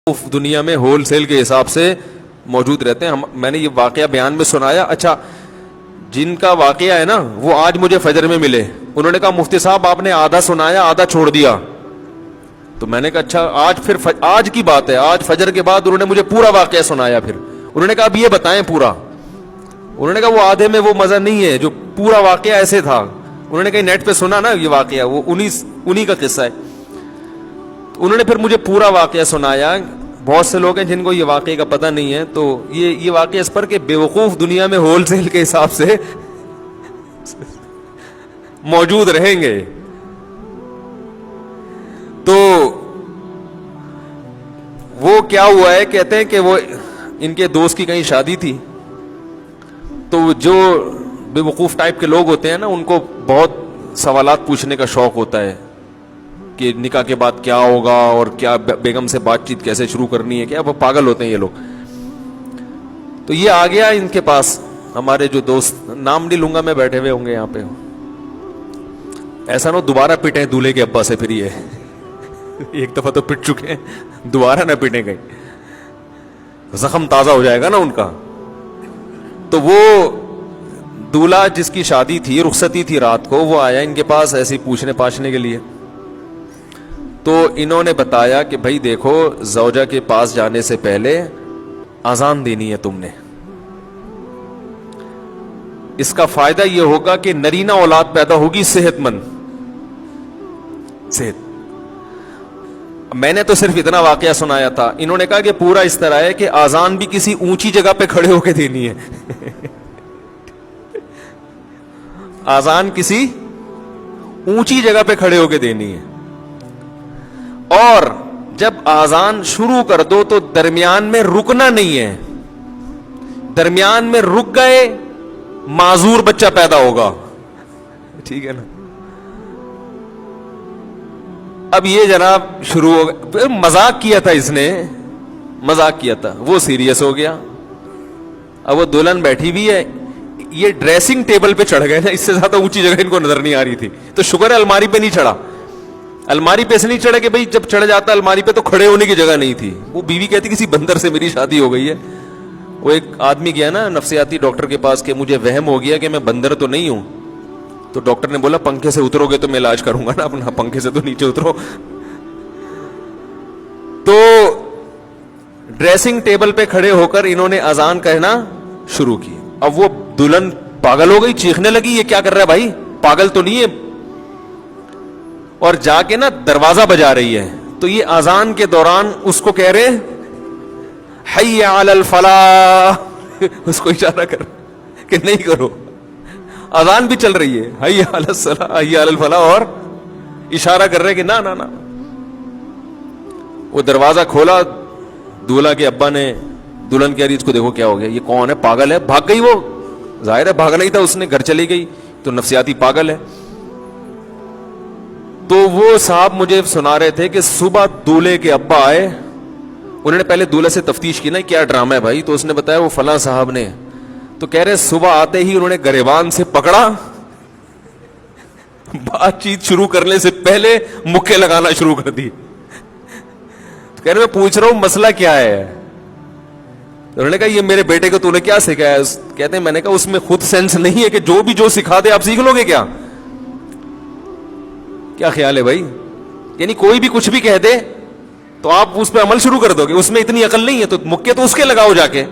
دنیا میں whole cell کے حساب سے موجود رہتے ہیں. میں نے یہ واقعہ بیان میں سنایا. اچھا جن کا واقعہ ہے نا وہ آج مجھے فجر میں ملے, انہوں نے کہا مفتی صاحب آپ نے آدھا سنایا آدھا چھوڑ دیا. تو میں نے کہا اچھا آج پھر آج کی بات ہے, آج فجر کے بعد انہوں نے مجھے پورا واقعہ سنایا. پھر انہوں نے کہا اب یہ بتائیں پورا. انہوں نے کہا وہ آدھے میں وہ مزہ نہیں ہے جو پورا واقعہ ایسے تھا. انہوں نے کہیں نیٹ پہ سنا نا یہ واقعہ, وہ انہی کا قصہ ہے. انہوں نے پھر مجھے پورا واقعہ سنایا. بہت سے لوگ ہیں جن کو یہ واقعے کا پتہ نہیں ہے, تو یہ واقعہ اس پر کہ بیوقوف دنیا میں ہول سیل کے حساب سے موجود رہیں گے. تو وہ کیا ہوا ہے, کہتے ہیں کہ وہ ان کے دوست کی کہیں شادی تھی, تو جو بیوقوف ٹائپ کے لوگ ہوتے ہیں نا ان کو بہت سوالات پوچھنے کا شوق ہوتا ہے کہ نکاح کے بعد کیا ہوگا اور کیا بیگم سے بات چیت کیسے شروع کرنی ہے, کیا وہ پاگل ہوتے ہیں یہ لوگ. تو یہ آ گیا ان کے پاس, ہمارے جو دوست, نام نہیں لوں گا میں, بیٹھے ہوئے ہوں گے یہاں پہ, ایسا نہ دوبارہ پٹیں دولہے کے ابا سے. پھر یہ ایک دفعہ تو پٹ چکے ہیں, دوبارہ نہ پٹیں گئی, زخم تازہ ہو جائے گا نا ان کا. تو وہ دولہا جس کی شادی تھی, رخصتی تھی رات کو, وہ آیا ان کے پاس ایسے پوچھنے پاچھنے کے لیے. تو انہوں نے بتایا کہ بھائی دیکھو زوجہ کے پاس جانے سے پہلے اذان دینی ہے تم نے. اس کا فائدہ یہ ہوگا کہ نرینہ اولاد پیدا ہوگی صحت مند. میں نے تو صرف اتنا واقعہ سنایا تھا. انہوں نے کہا کہ پورا اس طرح ہے کہ اذان بھی کسی اونچی جگہ پہ کھڑے ہو کے دینی ہے. اذان کسی اونچی جگہ پہ کھڑے ہو کے دینی ہے, اور جب اذان شروع کر دو تو درمیان میں رکنا نہیں ہے. درمیان میں رک گئے معذور بچہ پیدا ہوگا. ٹھیک ہے نا. اب یہ جناب شروع ہو گیا. مذاق کیا تھا اس نے, مذاق کیا تھا, وہ سیریس ہو گیا. اب وہ دلہن بیٹھی ہوئی ہے, یہ ڈریسنگ ٹیبل پہ چڑھ گئے نا, اس سے زیادہ اونچی جگہ ان کو نظر نہیں آ رہی تھی. تو شکر ہے الماری پہ نہیں چڑھا. الماری پہ سے نہیں چڑھے کہ بھائی جب چڑھ جاتا الماری پہ تو کھڑے ہونے کی جگہ نہیں تھی. وہ بیوی کہتی کسی بندر سے میری شادی ہو گئی ہے. وہ ایک آدمی گیا نا نفسیاتی ڈاکٹر کے پاس کہ مجھے وہم ہو گیا کہ میں بندر تو نہیں ہوں. تو ڈاکٹر نے بولا پنکھے سے اترو گے تو میں علاج کروں گا نا اپنا, پنکھے سے تو نیچے اترو. تو ڈریسنگ ٹیبل پہ کھڑے ہو کر انہوں نے اذان کہنا شروع کی. اب وہ دلہن پاگل ہو گئی, چیخنے لگی یہ کیا کر رہا ہے بھائی, پاگل تو نہیں ہے. اور جا کے نا دروازہ بجا رہی ہے. تو یہ اذان کے دوران اس کو کہہ رہے حی علی الفلاح, اس کو اشارہ کر کہ نہیں کرو. اذان بھی چل رہی ہے, حی علی الصلاح حی علی الفلاح, اور اشارہ کر رہے کہ نہ نہ نہ. وہ دروازہ کھولا, دولہا کے ابا نے, دلہن کہہ رہی اس کو دیکھو کیا ہو گیا, یہ کون ہے, پاگل ہے. بھاگ گئی وہ, ظاہر ہے بھاگنا ہی تھا اس نے, گھر چلی گئی. تو نفسیاتی پاگل ہے. تو وہ صاحب مجھے سنا رہے تھے کہ صبح دولہے کے ابا آئے. انہوں نے پہلے دولہے سے تفتیش کی نا کیا ڈرامہ ہے بھائی, تو اس نے بتایا وہ فلاں صاحب نے. تو کہہ رہے صبح آتے ہی انہوں نے گریبان سے پکڑا, بات چیت شروع کرنے سے پہلے مکے لگانا شروع کر دی. تو کہہ رہے میں پوچھ رہا ہوں مسئلہ کیا ہے. انہوں نے کہا یہ میرے بیٹے کو تو نے کیا سکھایا. کہتے ہیں میں نے کہا اس میں خود سینس نہیں ہے کہ جو سکھا دے آپ سیکھ لو گے کیا. کیا خیال ہے بھائی, یعنی کوئی بھی کچھ بھی کہہ دے تو آپ اس پہ عمل شروع کر دو گے. اس میں اتنی عقل نہیں ہے تو مکے تو اس کے لگاؤ جا کے.